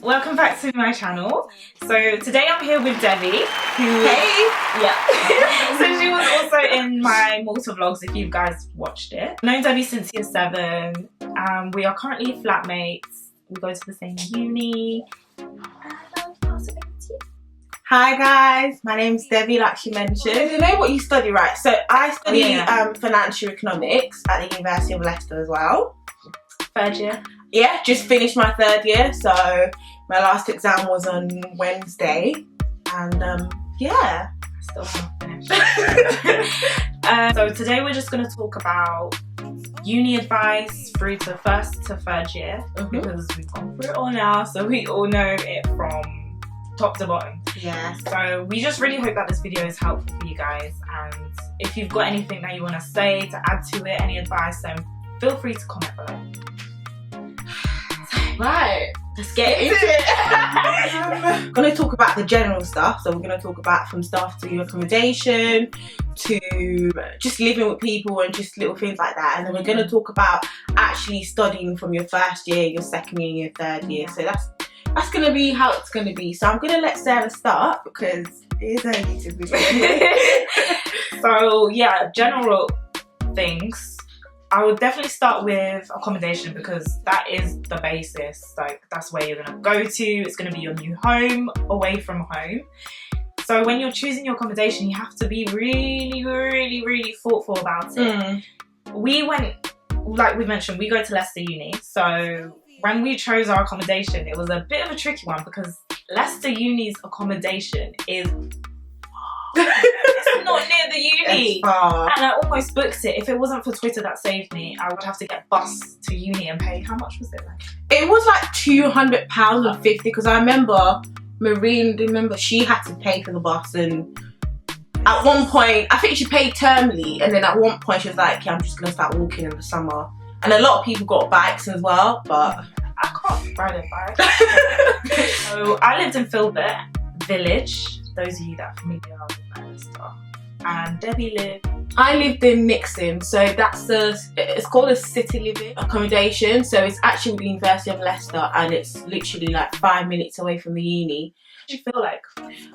welcome back to my channel. So today I'm here with Debbie, who so she was also in my Malta vlogs if you guys watched it. I've known Debbie since year 7. We are currently flatmates. We go to the same uni. Hi guys, my name's Debbie, like she mentioned. You know what you study, right? So I study financial economics at the University of Leicester as well. 3rd year. Yeah, just finished my 3rd year, so my last exam was on Wednesday, and yeah. I still haven't finished. So today we're just going to talk about uni advice through to 1st to 3rd year, because we've gone through it all now, so we all know it from top to bottom. Yeah. So we just really hope that this video is helpful for you guys, and if you've got anything that you want to say, to add to it, any advice, then feel free to comment below. Right, let's get into it. We're going to talk about the general stuff. So we're going to talk about from stuff to accommodation to just living with people and just little things like that. And then we're going to talk about actually studying from your 1st year, your 2nd year, your 3rd year. So that's going to be how it's going to be. So I'm going to let Sarah start because it is her YouTube video. So yeah, general things. I would definitely start with accommodation because that is the basis. Like, that's where you're gonna go to. It's gonna be your new home, away from home. So when you're choosing your accommodation, you have to be really thoughtful about it. We went, like we mentioned, we go to Leicester Uni. So when we chose our accommodation, it was a bit of a tricky one because Leicester Uni's accommodation is it's not near the uni, and I almost booked it. If it wasn't for Twitter that saved me, I would have to get bus to uni and pay. How much was it like? It was like £200.50 because I remember Marine, she had to pay for the bus, and at one point I think she paid termly, and then at one point she was like, yeah, I'm just gonna start walking in the summer. And a lot of people got bikes as well, but I can't ride a bike. So I lived in Filbert Village. Those of you that are familiar with Leicester. And Debbie I lived in Nixon, so it's called a city living accommodation. So it's actually the University of Leicester, and it's literally like 5 minutes away from the uni. What did you feel like?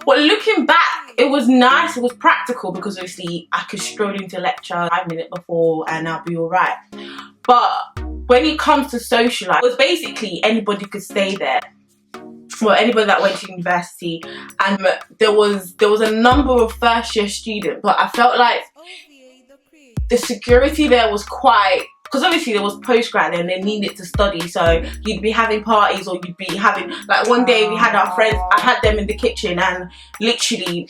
Well, looking back, it was nice. It was practical because obviously I could stroll into lecture 5 minutes before and I'll be all right. But when it comes to social life, it was basically anybody could stay there. Well, anybody that went to university, and there was a number of 1st year students, but I felt like the security there was quite, because obviously there was postgrad and they needed to study, so you'd be having parties or you'd be having, like one day we had our friends, I had them in the kitchen, and literally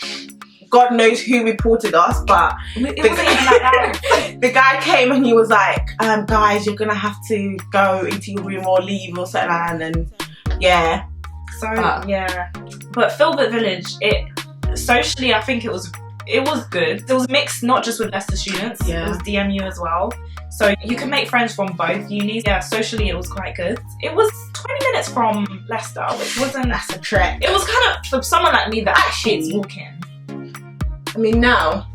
God knows who reported us, but the guy came and he was like, guys, you're gonna have to go into your room or leave or something like that, and then yeah. So yeah, but Filbert Village, socially I think it was good. It was mixed, not just with Leicester students. It was DMU as well, so you can make friends from both unis. Yeah, socially it was quite good. It was 20 minutes from Leicester, which wasn't, that's a trek. It was kind of, for someone like me that actually walking. I mean now,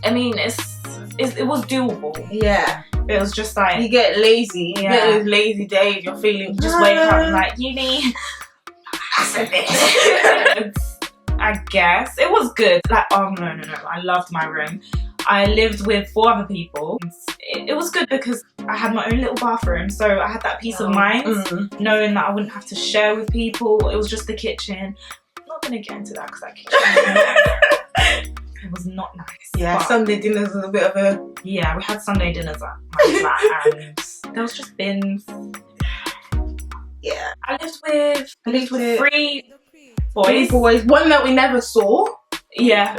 it was doable. Yeah. It was just like, you get lazy. You get those lazy days. You're feeling, just wake up and like, uni. I guess it was good. Like, oh no, I loved my room. I lived with 4 other people. It was good because I had my own little bathroom, so I had that peace of mind knowing that I wouldn't have to share with people. It was just the kitchen. I'm not gonna get into that because that kitchen it was not nice. Yeah, but Sunday dinners was a bit of a... Yeah, we had Sunday dinners at my flat, and there was just bins. Yeah, I lived with 3 boys. 3 boys, one that we never saw. Yeah,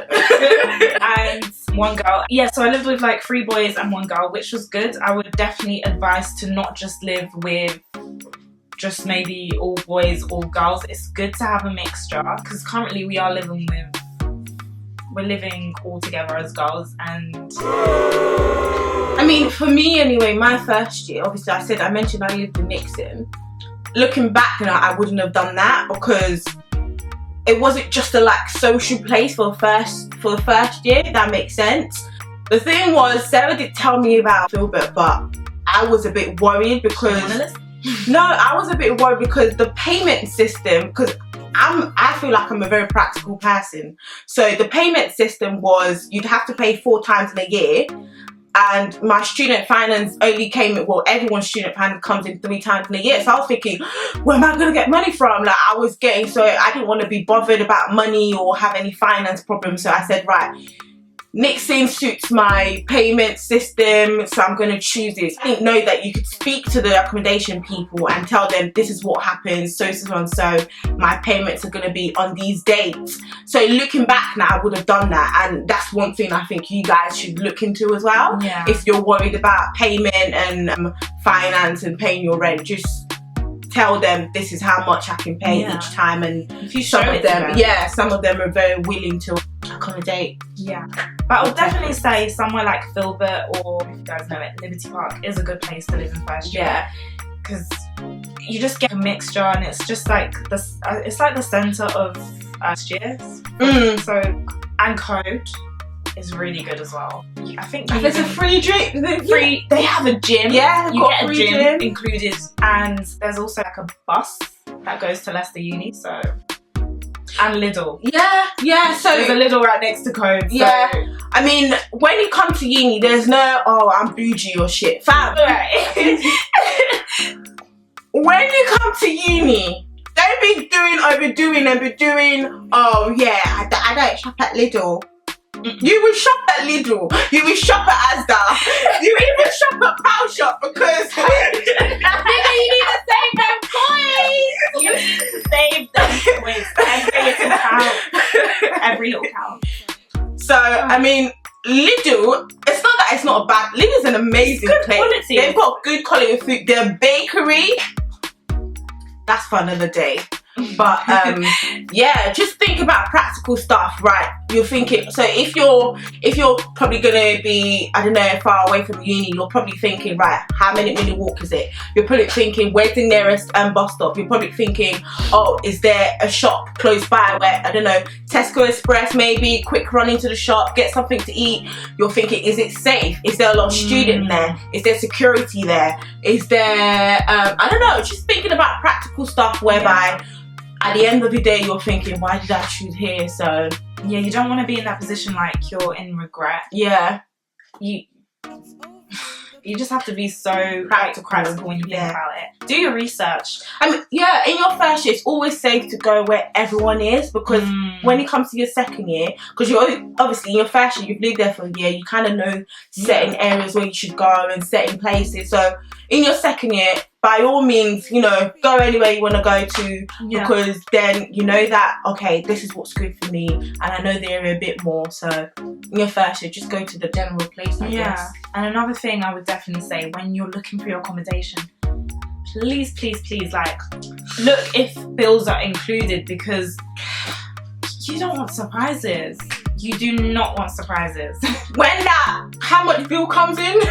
and 1 girl. Yeah, so I lived with like 3 boys and 1 girl, which was good. I would definitely advise to not just live with just maybe all boys, all girls. It's good to have a mixture because currently we're living all together as girls, and I mean, for me anyway, my 1st year, obviously I mentioned I lived in Nixon. Looking back now, I wouldn't have done that because it wasn't just a like social place for the first year, if that makes sense. The thing was, Sarah did tell me about Filbert, but I was a bit worried because No, I was a bit worried because the payment system, because I feel like I'm a very practical person. So the payment system was you'd have to pay 4 times in a year. And my student finance only came in, well, everyone's student finance comes in 3 times in a year. So I was thinking, where am I going to get money from? Like I didn't want to be bothered about money or have any finance problems. So I said, right, Nixon suits my payment system, so I'm going to choose this. I didn't know that you could speak to the accommodation people and tell them this is what happens, so and so, my payments are going to be on these dates. So looking back now, I would have done that, and that's one thing I think you guys should look into as well. Yeah. If you're worried about payment and finance and paying your rent, just tell them this is how much I can pay each time, and if you some show of it to them, some of them are very willing to accommodate. Yeah, but I would definitely say somewhere like Filbert, or if you guys know it, Liberty Park is a good place to live in first year. Yeah, because you just get a mixture, and it's just like it's like the center of first years. So, and Code is really good as well. I think there's a free drink. They have a gym. Yeah, you get a gym included, and there's also like a bus that goes to Leicester Uni. So. And Lidl. Yeah. So there's a Lidl right next to Code. So. Yeah. I mean, when you come to uni, there's no, oh, I'm bougie or shit. Fam. Right. When you come to uni, don't be overdoing and be doing, oh yeah, I don't shop at Lidl. You will shop at Lidl. You will shop at Asda. You even shop at Pow Shop because nigga, you need to save them coins. You need to save them coins. Every little count. So I mean, Lidl. It's not that it's not a bad. Lidl's an amazing place. Quality. They've got good quality food. Their bakery. That's for another day. But yeah, just think about practical stuff, right? You're thinking, so if you're probably gonna be, I don't know, far away from uni, you're probably thinking, right, how many minute walk is it? You're probably thinking, where's the nearest bus stop? You're probably thinking, oh, is there a shop close by where, I don't know, Tesco Express maybe, quick run into the shop, get something to eat. You're thinking, is it safe? Is there a lot of student there? Is there security there? Is there, I don't know, just thinking about practical stuff whereby at the end of the day, you're thinking, why did I choose here? So yeah, you don't want to be in that position like you're in regret. Yeah, you just have to be so practical when you think about it. Do your research. I mean, yeah, in your first year, it's always safe to go where everyone is, because when it comes to your second year, because you're obviously in your first year, you've lived there for a year, you kind of know certain areas where you should go and certain places. So in your second year, by all means, you know, go anywhere you want to go to, because then you know that, okay, this is what's good for me, and I know the area a bit more. So in your first year, just go to the general place, I guess. And another thing I would definitely say, when you're looking for your accommodation, please, like, look if bills are included, because you don't want surprises. You do not want surprises. When that, how much bill comes in.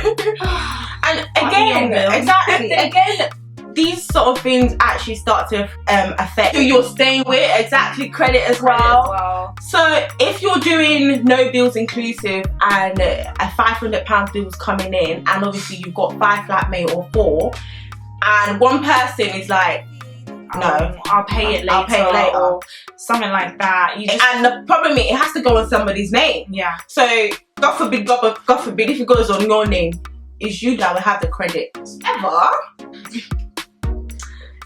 And again, these sort of things actually start to affect who you're staying with, exactly, credit as well. So if you're doing no bills inclusive and a £500 bill's coming in, and obviously you've got 5 flatmates or 4, and one person is like, no, I'll pay it later. Or something like that. And the problem is, it has to go on somebody's name. Yeah. So God forbid, if it goes on your name, it's you that will have the credit. Ever.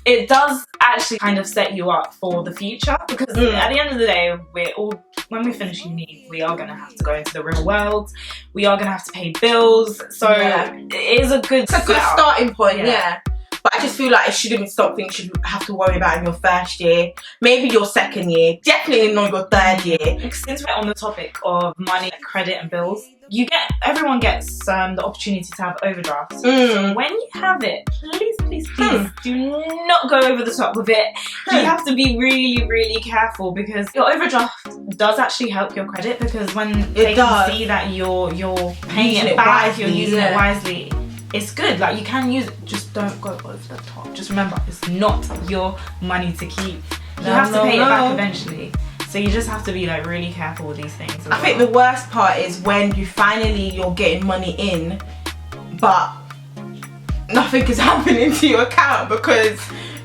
It does actually kind of set you up for the future, because at the end of the day, when we finish uni, we are going to have to go into the real world. We are going to have to pay bills. So it is a good starting point. Yeah. But I just feel like it shouldn't be something you should have to worry about in your first year, maybe your second year, definitely not your third year. Since we're on the topic of money, credit and bills, everyone gets the opportunity to have overdrafts. So when you have it, please do not go over the top with it. You have to be really, really careful, because your overdraft does actually help your credit, because when they can see that you're paying it back, you're using it wisely, it's good. Like, you can use it, just don't go over the top. Just remember, it's not your money to keep. You have to pay it back eventually. So you just have to be like really careful with these things. I think the worst part is when you're getting money in, but nothing is happening to your account because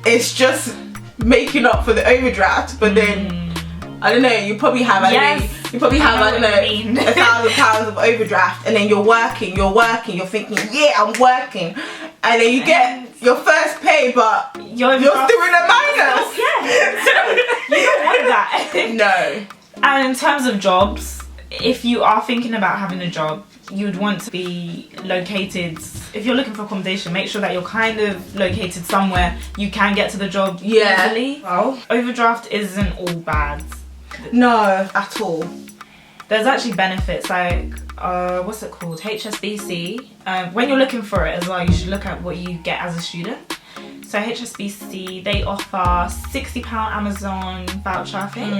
it's just making up for the overdraft. But then I don't know, you probably have you probably have I don't know £1,000 of overdraft, and then you're working, you're thinking, yeah, I'm working, and then you get your first pay, but you're still in a minus. You don't want that. No. And in terms of jobs, if you are thinking about having a job, you would want to be located. If you're looking for accommodation, make sure that you're kind of located somewhere you can get to the job easily. Well, overdraft isn't all bad. No, at all. There's actually benefits like what's it called? HSBC. When you're looking for it as well, you should look at what you get as a student. So HSBC, they offer £60 Amazon voucher, I think,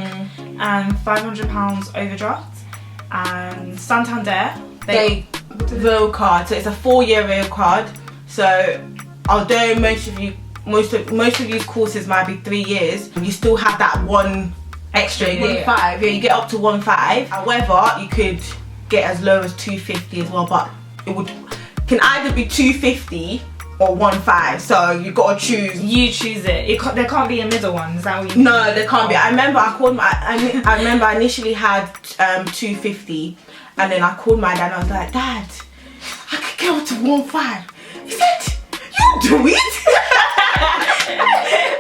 and £500 overdraft. And Santander, they rail card. So it's a 4-year rail card. So although most of these courses might be 3 years, you still have that one extra year. 1.5. Yeah, you get up to 1.5. However, you could get as low as 250 as well, but it can either be 250 or 1.5. So you got to choose. You choose it. There can't be a middle one. Is that what you mean? No, there can't be. I remember I remember I initially had 250, and then I called my dad and I was like, Dad, I could get up to 1.5. He said, you do it.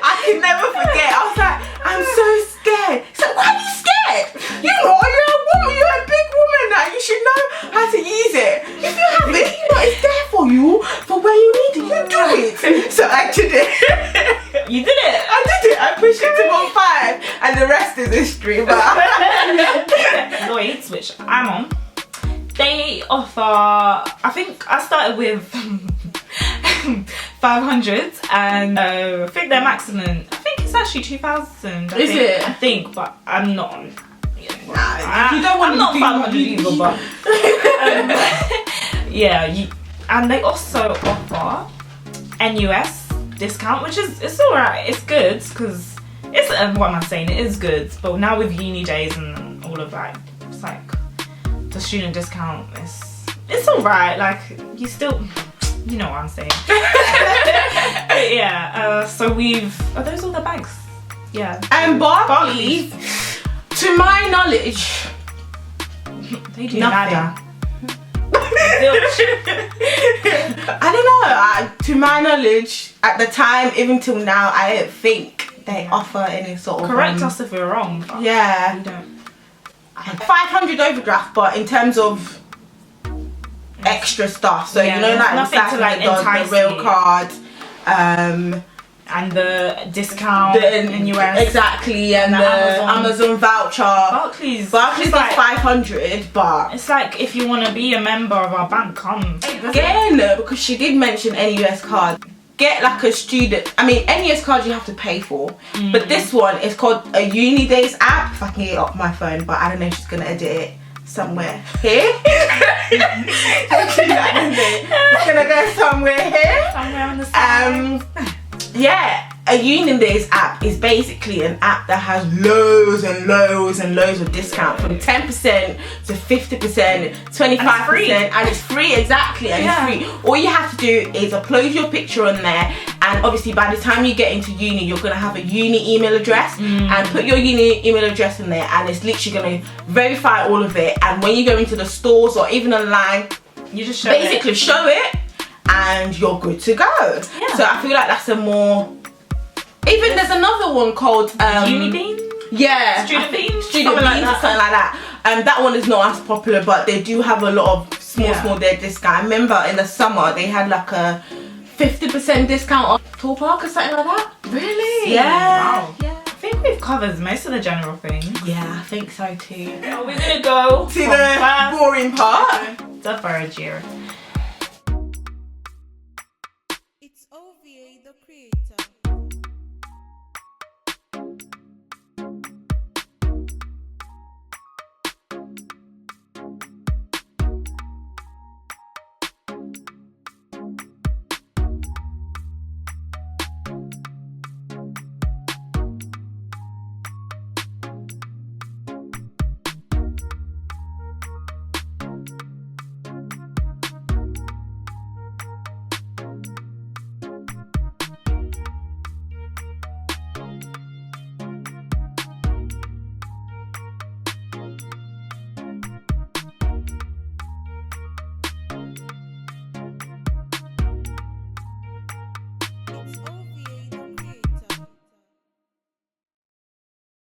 I can never forget. I was like, I'm so scared. He said, why are you scared? You're a woman. You're a big woman now. You should know how to use it. If you have it, it's there for you for when you need it. You do it. So I did it. You did it. I did it. I pushed it to 1.5, and the rest is history. But Lloyd's, which I'm on, they offer. I think I started with 500, and I think their maximum. I think it's actually 2,000. Is it? I think, but I'm not on. You don't want I'm not 500 either, but yeah. And they also offer NUS discount, which is it's alright. It's good because it's what am I saying? It is good, but now with uni days and all of that, it's like the student discount is alright. Like you still. You know what I'm saying. Yeah, so are those all the banks? Yeah. And Barclays, to my knowledge, they do nothing. nada. I don't know, to my knowledge, at the time, even till now, I don't think they offer any sort of... Correct us if we're wrong. But yeah. We don't. 500 overdraft, but in terms of extra stuff, so yeah, you know, like nothing to like entice the rail card, and the discount, and US exactly, and the Amazon voucher. Barclays is like 500, but it's like if you want to be a member of our bank, come again, because she did mention NUS card. Get like a student. I mean, NUS card you have to pay for, but this one is called a Uni Days app. If I can get it off my phone, but I don't know if she's gonna edit it somewhere here. It's gonna go somewhere here. Somewhere on the side. Yeah, a Union Days app is basically an app that has loads and loads and loads of discount from 10% to 50%, 25%, and it's free, exactly, and it's free. All you have to do is upload your picture on there, and obviously by the time you get into uni, you're gonna have a uni email address, and put your uni email address in there, and it's literally gonna verify all of it. And when you go into the stores or even online, you just show it, and you're good to go. Yeah. So I feel like that's a more. Even there's another one called Uni Bean. Yeah, Student Beans, something like that. That one is not as popular, but they do have a lot of small their discount. I remember in the summer they had like a 50% discount on Tour Park or something like that. Really? Yeah. Wow. Yeah. I think we've covered most of the general things. Yeah, I think so too. Now we're gonna go to the boring part. the third year.